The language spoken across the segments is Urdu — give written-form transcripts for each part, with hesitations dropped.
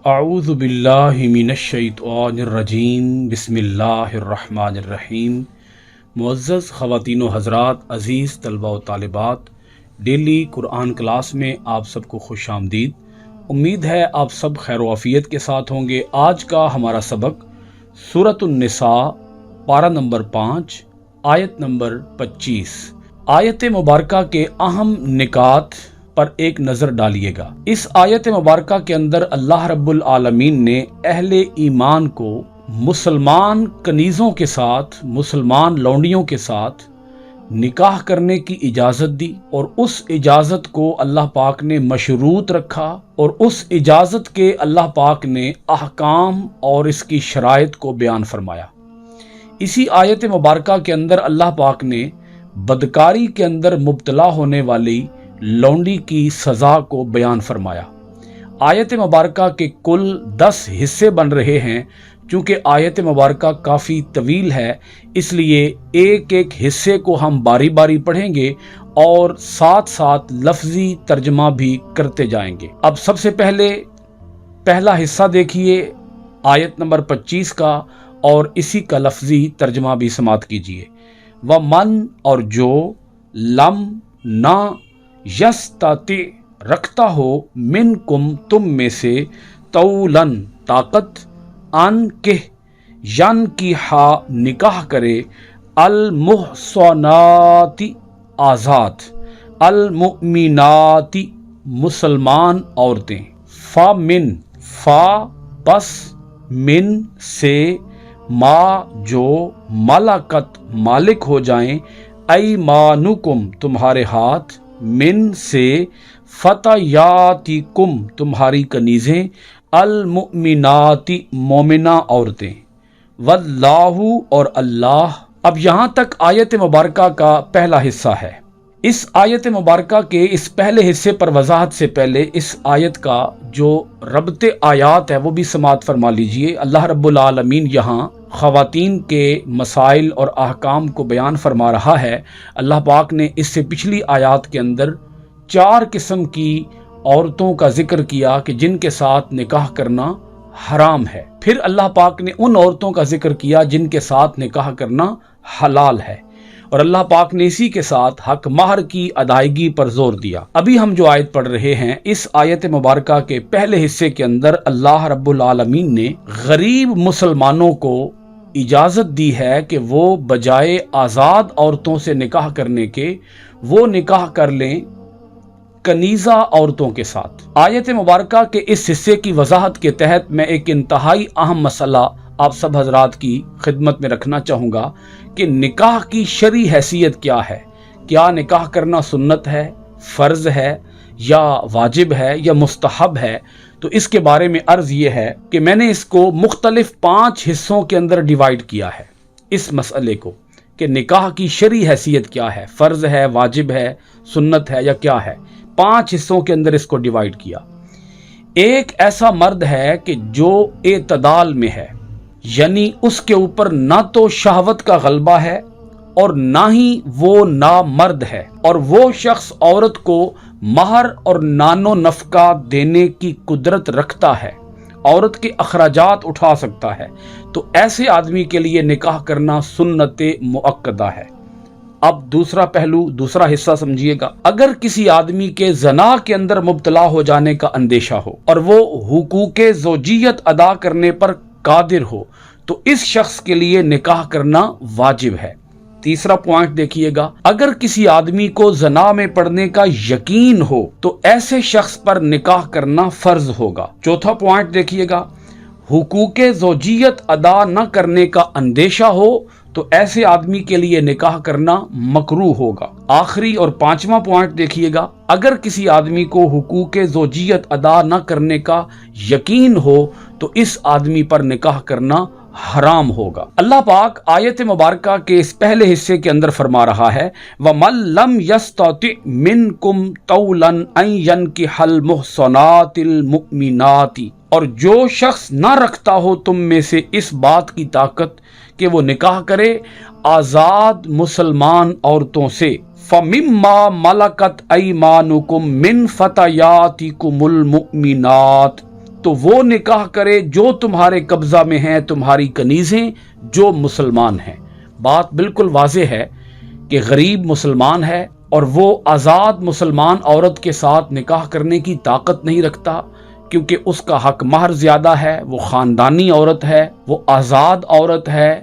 اعوذ باللہ من الشیطان الرجیم بسم اللہ الرحمن الرحیم۔ معزز خواتین و حضرات، عزیز طلبہ و طالبات، ڈیلی قرآن کلاس میں آپ سب کو خوش آمدید۔ امید ہے آپ سب خیر و عافیت کے ساتھ ہوں گے۔ آج کا ہمارا سبق سورۃ النساء پارہ نمبر 5 آیت نمبر 25۔ آیت مبارکہ کے اہم نکات پر ایک نظر ڈالیے گا۔ اس آیت مبارکہ کے اندر اللہ رب العالمین نے اہل ایمان کو مسلمان کنیزوں کے ساتھ، مسلمان لونڈیوں کے ساتھ نکاح کرنے کی اجازت دی، اور اس اجازت کو اللہ پاک نے مشروط رکھا، اور اس اجازت کے اللہ پاک نے احکام اور اس کی شرائط کو بیان فرمایا۔ اسی آیت مبارکہ کے اندر اللہ پاک نے بدکاری کے اندر مبتلا ہونے والی لونڈی کی سزا کو بیان فرمایا۔ آیت مبارکہ کے کل 10 حصے بن رہے ہیں۔ چونکہ آیت مبارکہ کافی طویل ہے، اس لیے ایک ایک حصے کو ہم باری باری پڑھیں گے اور ساتھ ساتھ لفظی ترجمہ بھی کرتے جائیں گے۔ اب سب سے پہلا حصہ دیکھیے آیت نمبر 25 کا، اور اسی کا لفظی ترجمہ بھی سماعت کیجیے۔ وَمَن، اور جو، لم، نہ، یستطع، رکھتا ہو، منکم، تم میں سے، طولن، طاقت، ان ینکحا، نکاح کرے، المحصنات، آزاد، المؤمنات، مسلمان عورتیں، فمن، پس، من، سے، ما، جو، ملکت، مالک ہو جائیں، ایمانکم، تمہارے ہاتھ، من، سے، فتیاتکم، تمہاری کنیزیں، المؤمنات، مومنہ عورتیں، واللہ، اور اللہ۔ اب یہاں تک آیت مبارکہ کا پہلا حصہ ہے۔ اس آیت مبارکہ کے اس پہلے حصے پر وضاحت سے پہلے اس آیت کا جو ربط آیات ہے وہ بھی سماعت فرما لیجئے۔ اللہ رب العالمین یہاں خواتین کے مسائل اور احکام کو بیان فرما رہا ہے۔ اللہ پاک نے اس سے پچھلی آیات کے اندر 4 قسم کی عورتوں کا ذکر کیا کہ جن کے ساتھ نکاح کرنا حرام ہے۔ پھر اللہ پاک نے ان عورتوں کا ذکر کیا جن کے ساتھ نکاح کرنا حلال ہے، اور اللہ پاک نے اسی کے ساتھ حق مہر کی ادائیگی پر زور دیا۔ ابھی ہم جو آیت پڑھ رہے ہیں، اس آیت مبارکہ کے پہلے حصے کے اندر اللہ رب العالمین نے غریب مسلمانوں کو اجازت دی ہے کہ وہ بجائے آزاد عورتوں سے نکاح کرنے کے، وہ نکاح کر لیں کنیزہ عورتوں کے ساتھ۔ آیت مبارکہ کے اس حصے کی وضاحت کے تحت میں ایک انتہائی اہم مسئلہ آپ سب حضرات کی خدمت میں رکھنا چاہوں گا کہ نکاح کی شرعی حیثیت کیا ہے۔ کیا نکاح کرنا سنت ہے، فرض ہے، یا واجب ہے، یا مستحب ہے؟ تو اس کے بارے میں عرض یہ ہے کہ میں نے اس کو مختلف 5 حصوں کے اندر ڈیوائیڈ کیا ہے، اس مسئلے کو کہ نکاح کی شرعی حیثیت کیا ہے، فرض ہے، واجب ہے، سنت ہے، یا کیا ہے۔ 5 حصوں کے اندر اس کو ڈیوائیڈ کیا۔ ایک ایسا مرد ہے کہ جو اعتدال میں ہے، یعنی اس کے اوپر نہ تو شہوت کا غلبہ ہے اور نہ ہی وہ نامرد ہے، اور وہ شخص عورت کو مہر اور نان و نفقہ دینے کی قدرت رکھتا ہے، عورت کے اخراجات اٹھا سکتا ہے، تو ایسے آدمی کے لیے نکاح کرنا سنت مؤکدہ ہے۔ اب دوسرا پہلو، دوسرا حصہ سمجھیے گا۔ اگر کسی آدمی کے زنا کے اندر مبتلا ہو جانے کا اندیشہ ہو اور وہ حقوق زوجیت ادا کرنے پر قادر ہو، تو اس شخص کے لیے نکاح کرنا واجب ہے۔ تیسرا پوائنٹ دیکھیے گا، اگر کسی آدمی کو زنا میں پڑنے کا یقین ہو تو ایسے شخص پر نکاح کرنا فرض ہوگا۔ چوتھا پوائنٹ دیکھیے گا، حقوق زوجیت ادا نہ کرنے کا اندیشہ ہو تو ایسے آدمی کے لیے نکاح کرنا مکروہ ہوگا۔ آخری اور 5واں پوائنٹ دیکھیے گا، اگر کسی آدمی کو حقوق زوجیت ادا نہ کرنے کا یقین ہو تو اس آدمی پر نکاح کرنا حرام ہوگا۔ اللہ پاک آیت مبارکہ کے اس پہلے حصے کے اندر فرما رہا ہے، وَمَن لَّمْ يَسْتَطِعْ مِنْكُمْ طَوْلًا أَن يَنكِحَ الْمُحْصَنَاتِ الْمُؤْمِنَاتِ، اور جو شخص نہ رکھتا ہو تم میں سے اس بات کی طاقت کہ وہ نکاح کرے آزاد مسلمان عورتوں سے، فَمِمَّا مَلَكَتْ أَيْمَانُكُمْ مِنْ فَتَيَاتِكُمُ الْمُؤْمِنَاتِ، تو وہ نکاح کرے جو تمہارے قبضہ میں ہیں، تمہاری کنیزیں جو مسلمان ہیں۔ بات بالکل واضح ہے کہ غریب مسلمان ہے اور وہ آزاد مسلمان عورت کے ساتھ نکاح کرنے کی طاقت نہیں رکھتا، کیونکہ اس کا حق مہر زیادہ ہے، وہ خاندانی عورت ہے، وہ آزاد عورت ہے،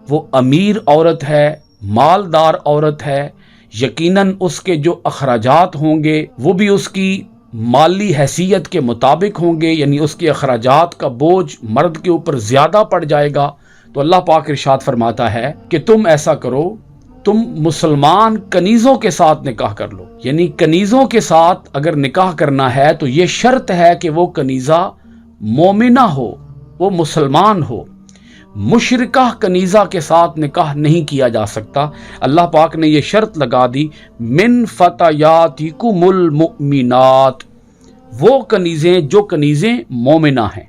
وہ امیر عورت ہے، مالدار عورت ہے، یقیناً اس کے جو اخراجات ہوں گے وہ بھی اس کی مالی حیثیت کے مطابق ہوں گے، یعنی اس کے اخراجات کا بوجھ مرد کے اوپر زیادہ پڑ جائے گا۔ تو اللہ پاک ارشاد فرماتا ہے کہ تم ایسا کرو، تم مسلمان کنیزوں کے ساتھ نکاح کر لو، یعنی کنیزوں کے ساتھ اگر نکاح کرنا ہے تو یہ شرط ہے کہ وہ کنیزہ مومنہ ہو، وہ مسلمان ہو۔ مشرکہ کنیزہ کے ساتھ نکاح نہیں کیا جا سکتا۔ اللہ پاک نے یہ شرط لگا دی، من فتیاتکم المؤمنات، وہ کنیزیں جو کنیزیں مومنہ ہیں،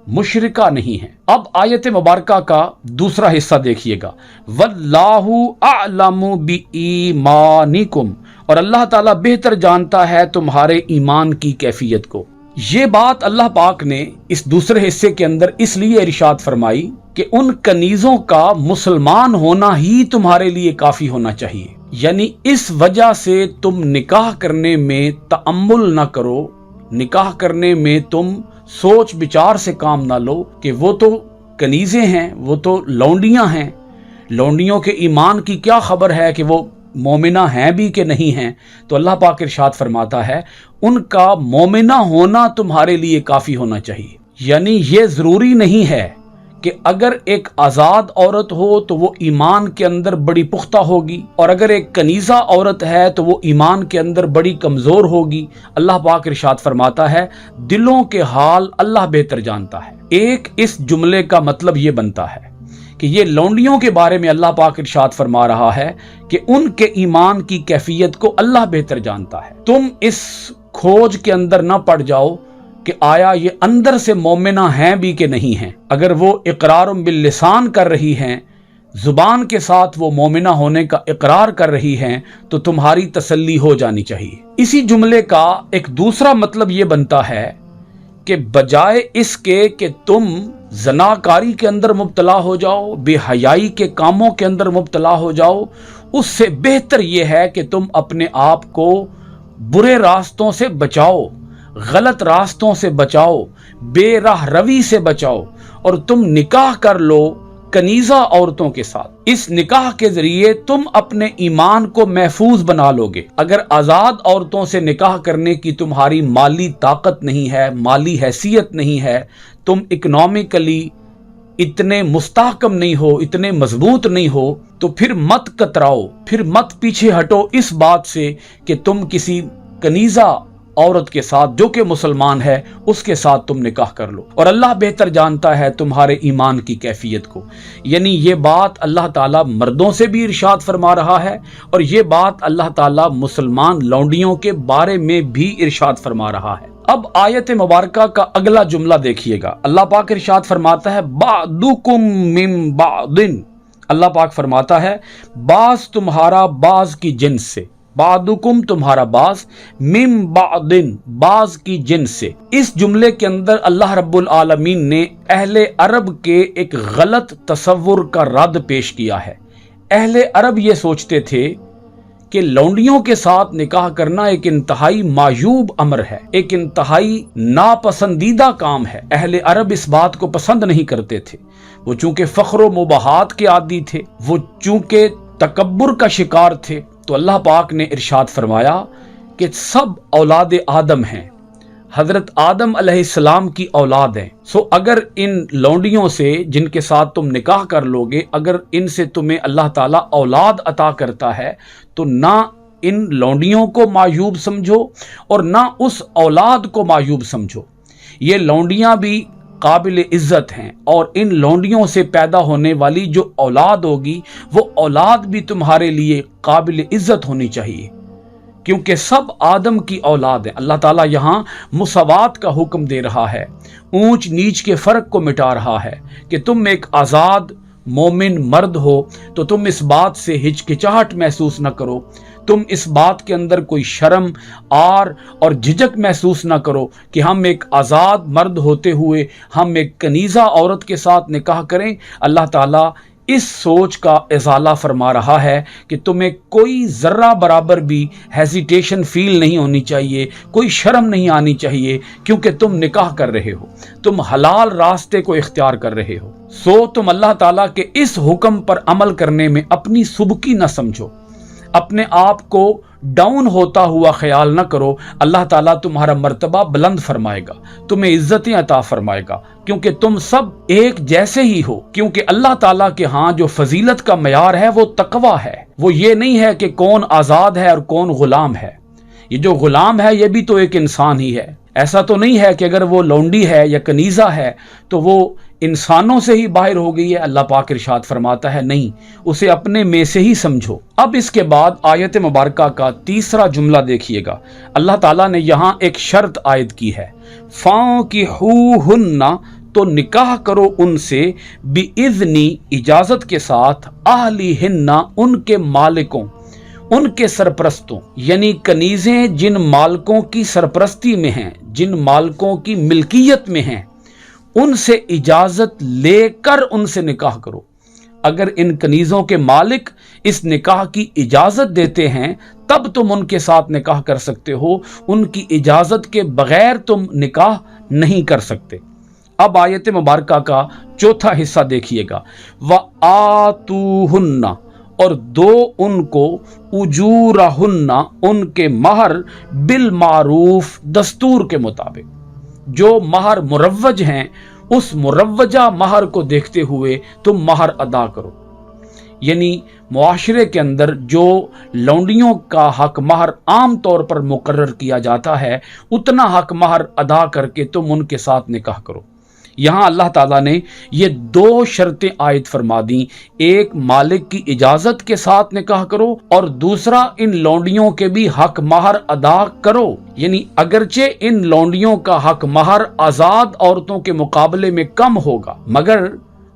مشرکہ نہیں ہیں۔ اب آیت مبارکہ کا دوسرا حصہ دیکھیے گا، واللہ اعلم بایمانکم، اور اللہ تعالیٰ بہتر جانتا ہے تمہارے ایمان کی کیفیت کو۔ یہ بات اللہ پاک نے اس دوسرے حصے کے اندر اس لیے ارشاد فرمائی کہ ان کنیزوں کا مسلمان ہونا ہی تمہارے لیے کافی ہونا چاہیے، یعنی اس وجہ سے تم نکاح کرنے میں تأمل نہ کرو، نکاح کرنے میں تم سوچ بچار سے کام نہ لو کہ وہ تو کنیزیں ہیں، وہ تو لونڈیاں ہیں، لونڈیوں کے ایمان کی کیا خبر ہے کہ وہ مومنہ ہیں بھی کہ نہیں ہیں۔ تو اللہ پاک ارشاد فرماتا ہے ان کا مومنہ ہونا تمہارے لیے کافی ہونا چاہیے، یعنی یہ ضروری نہیں ہے کہ اگر ایک آزاد عورت ہو تو وہ ایمان کے اندر بڑی پختہ ہوگی، اور اگر ایک کنیزہ عورت ہے تو وہ ایمان کے اندر بڑی کمزور ہوگی۔ اللہ پاک ارشاد فرماتا ہے دلوں کے حال اللہ بہتر جانتا ہے۔ ایک اس جملے کا مطلب یہ بنتا ہے کہ یہ لونڈیوں کے بارے میں اللہ پاک ارشاد فرما رہا ہے کہ ان کے ایمان کی کیفیت کو اللہ بہتر جانتا ہے۔ تم اس کھوج کے اندر نہ پڑ جاؤ کہ آیا یہ اندر سے مومنہ ہیں بھی کہ نہیں ہیں۔ اگر وہ اقرار باللسان کر رہی ہیں، زبان کے ساتھ وہ مومنہ ہونے کا اقرار کر رہی ہیں، تو تمہاری تسلی ہو جانی چاہیے۔ اسی جملے کا ایک دوسرا مطلب یہ بنتا ہے کہ بجائے اس کے کہ تم زناکاری کے اندر مبتلا ہو جاؤ، بے حیائی کے کاموں کے اندر مبتلا ہو جاؤ، اس سے بہتر یہ ہے کہ تم اپنے آپ کو برے راستوں سے بچاؤ، غلط راستوں سے بچاؤ، بے راہ روی سے بچاؤ، اور تم نکاح کر لو کنیزہ عورتوں کے ساتھ۔ اس نکاح کے ذریعے تم اپنے ایمان کو محفوظ بنا لو گے۔ اگر آزاد عورتوں سے نکاح کرنے کی تمہاری مالی طاقت نہیں ہے، مالی حیثیت نہیں ہے، تم اکنامکلی اتنے مستحکم نہیں ہو، اتنے مضبوط نہیں ہو، تو پھر مت کتراؤ، پھر مت پیچھے ہٹو اس بات سے کہ تم کسی کنیزہ عورت کے ساتھ جو کہ مسلمان ہے اس کے ساتھ تم نکاح کر لو، اور اللہ بہتر جانتا ہے تمہارے ایمان کی کیفیت کو۔ یعنی یہ بات اللہ تعالیٰ مردوں سے بھی ارشاد فرما رہا ہے، اور یہ بات اللہ تعالیٰ مسلمان لونڈیوں کے بارے میں بھی ارشاد فرما رہا ہے۔ اب آیت مبارکہ کا اگلا جملہ دیکھیے گا، اللہ پاک ارشاد فرماتا ہے بعضکم من بعض، اللہ پاک فرماتا ہے بعض تمہارا بعض کی جنس سے، بعضکم تمہارا بعض، من بعض بعض کی جنس سے۔ اس جملے کے اندر اللہ رب العالمین نے اہل عرب کے ایک غلط تصور کا رد پیش کیا ہے۔ اہل عرب یہ سوچتے تھے کہ لونڈیوں کے ساتھ نکاح کرنا ایک انتہائی معیوب امر ہے، ایک انتہائی ناپسندیدہ کام ہے۔ اہل عرب اس بات کو پسند نہیں کرتے تھے، وہ چونکہ فخر و مباحات کے عادی تھے، وہ چونکہ تکبر کا شکار تھے۔ تو اللہ پاک نے ارشاد فرمایا کہ سب اولاد آدم ہیں، حضرت آدم علیہ السلام کی اولاد ہیں، سو اگر ان لونڈیوں سے جن کے ساتھ تم نکاح کر لوگے، اگر ان سے تمہیں اللہ تعالیٰ اولاد عطا کرتا ہے تو نہ ان لونڈیوں کو معیوب سمجھو اور نہ اس اولاد کو معیوب سمجھو۔ یہ لونڈیاں بھی قابل عزت ہیں، اور ان لونڈیوں سے پیدا ہونے والی جو اولاد ہوگی وہ اولاد بھی تمہارے لیے قابل عزت ہونی چاہیے، کیونکہ سب آدم کی اولاد ہیں۔ اللہ تعالیٰ یہاں مساوات کا حکم دے رہا ہے، اونچ نیچ کے فرق کو مٹا رہا ہے کہ تم ایک آزاد مومن مرد ہو تو تم اس بات سے ہچکچاہٹ محسوس نہ کرو، تم اس بات کے اندر کوئی شرم آر اور جھجک محسوس نہ کرو کہ ہم ایک آزاد مرد ہوتے ہوئے ہم ایک کنیزہ عورت کے ساتھ نکاح کریں۔ اللہ تعالیٰ اس سوچ کا ازالہ فرما رہا ہے کہ تمہیں کوئی ذرہ برابر بھی ہیزیٹیشن فیل نہیں ہونی چاہیے، کوئی شرم نہیں آنی چاہیے، کیونکہ تم نکاح کر رہے ہو، تم حلال راستے کو اختیار کر رہے ہو۔ سو تم اللہ تعالیٰ کے اس حکم پر عمل کرنے میں اپنی سبکی نہ سمجھو، اپنے آپ کو ڈاؤن ہوتا ہوا خیال نہ کرو۔ اللہ تعالیٰ تمہارا مرتبہ بلند فرمائے گا، تمہیں عزتیں عطا فرمائے گا، کیونکہ تم سب ایک جیسے ہی ہو۔ کیونکہ اللہ تعالیٰ کے ہاں جو فضیلت کا معیار ہے وہ تقویٰ ہے، وہ یہ نہیں ہے کہ کون آزاد ہے اور کون غلام ہے۔ یہ جو غلام ہے یہ بھی تو ایک انسان ہی ہے۔ ایسا تو نہیں ہے کہ اگر وہ لونڈی ہے یا کنیزہ ہے تو وہ انسانوں سے ہی باہر ہو گئی ہے۔ اللہ پاک ارشاد فرماتا ہے نہیں، اسے اپنے میں سے ہی سمجھو۔ اب اس کے بعد آیت مبارکہ کا تیسرا جملہ دیکھیے گا۔ اللہ تعالیٰ نے یہاں ایک شرط عائد کی ہے، فَانكِحُوهُنَّ، تو نکاح کرو ان سے، بِإِذْنِ، اجازت کے ساتھ، أَهْلِهِنَّ، ان کے مالکوں، ان کے سرپرستوں، یعنی کنیزیں جن مالکوں کی سرپرستی میں ہیں، جن مالکوں کی ملکیت میں ہیں، ان سے اجازت لے کر ان سے نکاح کرو۔ اگر ان کنیزوں کے مالک اس نکاح کی اجازت دیتے ہیں تب تم ان کے ساتھ نکاح کر سکتے ہو، ان کی اجازت کے بغیر تم نکاح نہیں کر سکتے۔ اب آیت مبارکہ کا چوتھا حصہ دیکھیے گا، وَآتُوهُنَّ، اور دو ان کو، اجورہن، ان کے مہر، بالمعروف، دستور کے مطابق۔ جو مہر مروج ہیں اس مروجہ مہر کو دیکھتے ہوئے تم مہر ادا کرو۔ یعنی معاشرے کے اندر جو لونڈیوں کا حق مہر عام طور پر مقرر کیا جاتا ہے اتنا حق مہر ادا کر کے تم ان کے ساتھ نکاح کرو۔ یہاں اللہ تعالیٰ نے یہ دو شرطیں عائد فرما دیں، ایک مالک کی اجازت کے ساتھ نکاح کرو اور دوسرا ان لونڈیوں کے بھی حق مہر ادا کرو۔ یعنی اگرچہ ان لونڈیوں کا حق مہر آزاد عورتوں کے مقابلے میں کم ہوگا مگر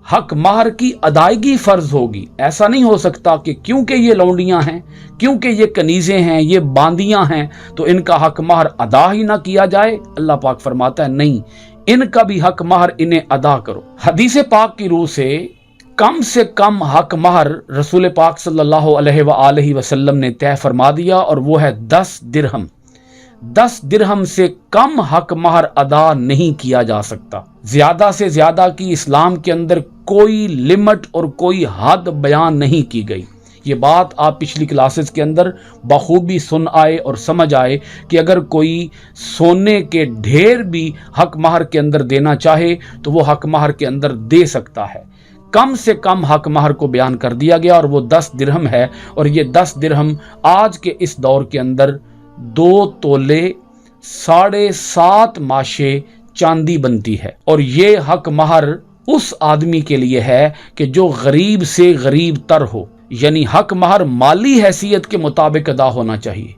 حق مہر کی ادائیگی فرض ہوگی۔ ایسا نہیں ہو سکتا کہ کیونکہ یہ لونڈیاں ہیں، کیونکہ یہ کنیزیں ہیں، یہ باندیاں ہیں تو ان کا حق مہر ادا ہی نہ کیا جائے۔ اللہ پاک فرماتا ہے نہیں، ان کا بھی حق مہر انہیں ادا کرو۔ حدیث پاک کی روح سے کم حق مہر رسول پاک صلی اللہ علیہ وآلہ وسلم نے طے فرما دیا اور وہ ہے 10 درہم۔ 10 درہم سے کم حق مہر ادا نہیں کیا جا سکتا۔ زیادہ سے زیادہ کی اسلام کے اندر کوئی لمٹ اور کوئی حد بیان نہیں کی گئی۔ یہ بات آپ پچھلی کلاسز کے اندر بخوبی سن آئے اور سمجھ آئے کہ اگر کوئی سونے کے ڈھیر بھی حق مہر کے اندر دینا چاہے تو وہ حق مہر کے اندر دے سکتا ہے۔ کم سے کم حق مہر کو بیان کر دیا گیا اور وہ 10 درہم ہے، اور یہ 10 درہم آج کے اس دور کے اندر 2 تولے 7.5 ماشے چاندی بنتی ہے۔ اور یہ حق مہر اس آدمی کے لیے ہے کہ جو غریب سے غریب تر ہو، یعنی حق مہر مالی حیثیت کے مطابق ادا ہونا چاہیے۔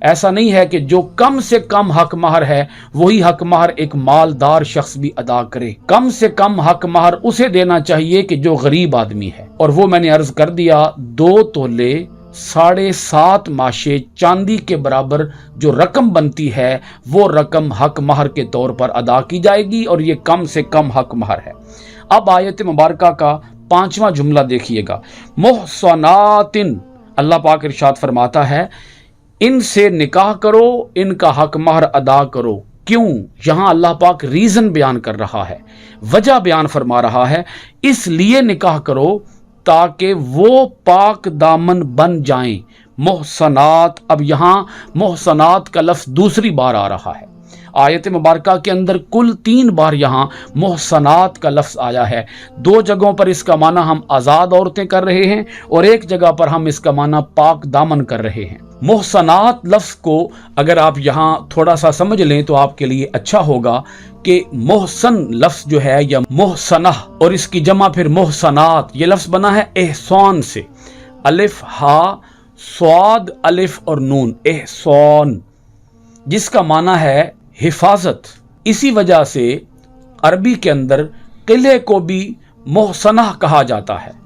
ایسا نہیں ہے کہ جو کم سے کم حق مہر ہے وہی حق مہر ایک مالدار شخص بھی ادا کرے۔ کم سے کم حق مہر اسے دینا چاہیے کہ جو غریب آدمی ہے، اور وہ میں نے عرض کر دیا 2 تولے 7.5 ماشے چاندی کے برابر جو رقم بنتی ہے وہ رقم حق مہر کے طور پر ادا کی جائے گی، اور یہ کم سے کم حق مہر ہے۔ اب آیت مبارکہ کا 5واں جملہ دیکھیے گا، محصنات، اللہ پاک ارشاد فرماتا ہے ان سے نکاح کرو، ان کا حق مہر ادا کرو۔ کیوں؟ یہاں اللہ پاک ریزن بیان کر رہا ہے، وجہ بیان فرما رہا ہے، اس لیے نکاح کرو تاکہ وہ پاک دامن بن جائیں۔ محصنات، اب یہاں محصنات کا لفظ دوسری بار آ رہا ہے۔ آیت مبارکہ کے اندر کل 3 بار یہاں محصنات کا لفظ آیا ہے۔ 2 جگہوں پر اس کا معنی ہم آزاد عورتیں کر رہے ہیں اور ایک جگہ پر ہم اس کا معنی پاک دامن کر رہے ہیں۔ محصنات لفظ کو اگر آپ یہاں تھوڑا سا سمجھ لیں تو آپ کے لیے اچھا ہوگا کہ محسن لفظ جو ہے یا محسنہ، اور اس کی جمع پھر محسنات، یہ لفظ بنا ہے احسان سے، الف ہا صاد الف اور نون، احسان، جس کا معنی ہے حفاظت۔ اسی وجہ سے عربی کے اندر قلعے کو بھی محسنہ کہا جاتا ہے۔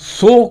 100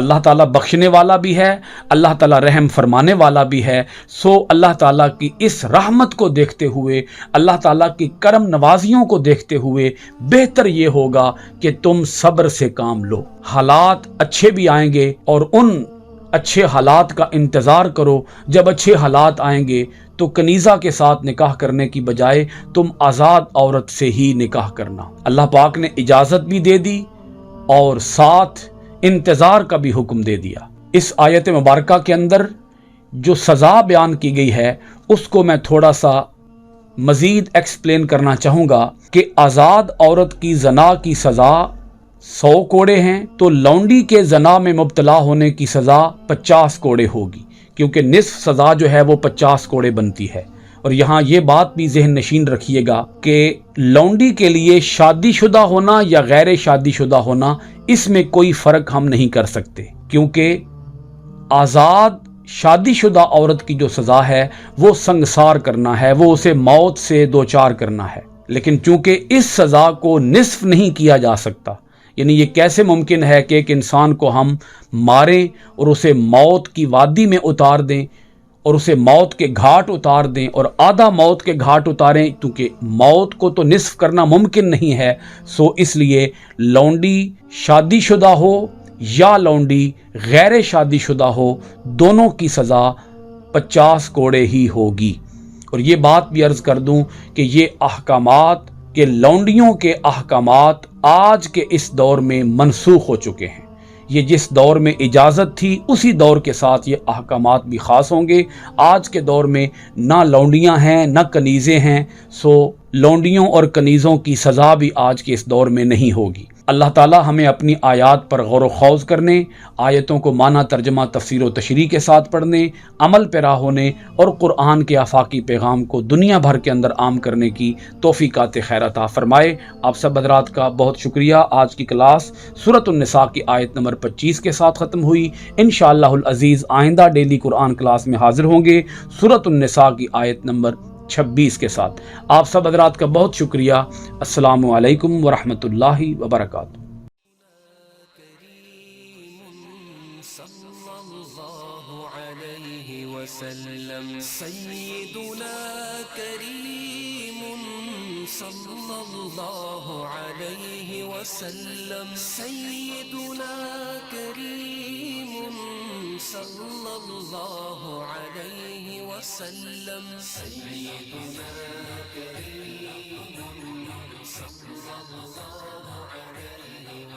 اللہ تعالیٰ بخشنے والا بھی ہے، اللہ تعالیٰ رحم فرمانے والا بھی ہے۔ سو اللہ تعالیٰ کی اس رحمت کو دیکھتے ہوئے، اللہ تعالیٰ کی کرم نوازیوں کو دیکھتے ہوئے بہتر یہ ہوگا کہ تم صبر سے کام لو۔ حالات اچھے بھی آئیں گے اور ان اچھے حالات کا انتظار کرو۔ جب اچھے حالات آئیں گے تو کنیزہ کے ساتھ نکاح کرنے کی بجائے تم آزاد عورت سے ہی نکاح کرنا۔ اللہ پاک نے اجازت بھی دے دی اور ساتھ انتظار کا بھی حکم دے دیا۔ اس آیت مبارکہ کے اندر جو سزا بیان کی گئی ہے اس کو میں تھوڑا سا مزید ایکسپلین کرنا چاہوں گا کہ آزاد عورت کی زنا کی سزا 100 کوڑے ہیں تو لونڈی کے زنا میں مبتلا ہونے کی سزا 50 کوڑے ہوگی، کیونکہ نصف سزا جو ہے وہ 50 کوڑے بنتی ہے۔ اور یہاں یہ بات بھی ذہن نشین رکھیے گا کہ لونڈی کے لیے شادی شدہ ہونا یا غیر شادی شدہ ہونا اس میں کوئی فرق ہم نہیں کر سکتے، کیونکہ آزاد شادی شدہ عورت کی جو سزا ہے وہ سنگسار کرنا ہے، وہ اسے موت سے دوچار کرنا ہے۔ لیکن چونکہ اس سزا کو نصف نہیں کیا جا سکتا، یعنی یہ کیسے ممکن ہے کہ ایک انسان کو ہم ماریں اور اسے موت کی وادی میں اتار دیں اور اسے موت کے گھاٹ اتار دیں اور آدھا موت کے گھاٹ اتاریں، کیونکہ موت کو تو نصف کرنا ممکن نہیں ہے۔ سو اس لیے لونڈی شادی شدہ ہو یا لونڈی غیر شادی شدہ ہو، دونوں کی سزا 50 کوڑے ہی ہوگی۔ اور یہ بات بھی عرض کر دوں کہ یہ احکامات کہ لونڈیوں کے احکامات آج کے اس دور میں منسوخ ہو چکے ہیں۔ یہ جس دور میں اجازت تھی اسی دور کے ساتھ یہ احکامات بھی خاص ہوں گے۔ آج کے دور میں نہ لونڈیاں ہیں نہ کنیزیں ہیں، سو لونڈیوں اور کنیزوں کی سزا بھی آج کے اس دور میں نہیں ہوگی۔ اللہ تعالیٰ ہمیں اپنی آیات پر غور و خوض کرنے، آیتوں کو معنی ترجمہ تفسیر و تشریح کے ساتھ پڑھنے، عمل پیرا ہونے اور قرآن کے آفاقی پیغام کو دنیا بھر کے اندر عام کرنے کی توفیقات خیر عطا فرمائے۔ آپ سب حضرات کا بہت شکریہ۔ آج کی کلاس سورۃ النساء کی آیت نمبر 25 کے ساتھ ختم ہوئی۔ انشاءاللہ العزیز آئندہ ڈیلی قرآن کلاس میں حاضر ہوں گے سورۃ النساء کی آیت نمبر 26 کے ساتھ۔ آپ سب حضرات کا بہت شکریہ۔ السلام علیکم ورحمۃ اللہ وبرکاتہ۔ سیدنا کریم صلی اللہ علیہ وسلم، سیدنا کریم صلی اللہ علیہ وسلم، سیدنا کریم صلی اللہ علیہ وسلم۔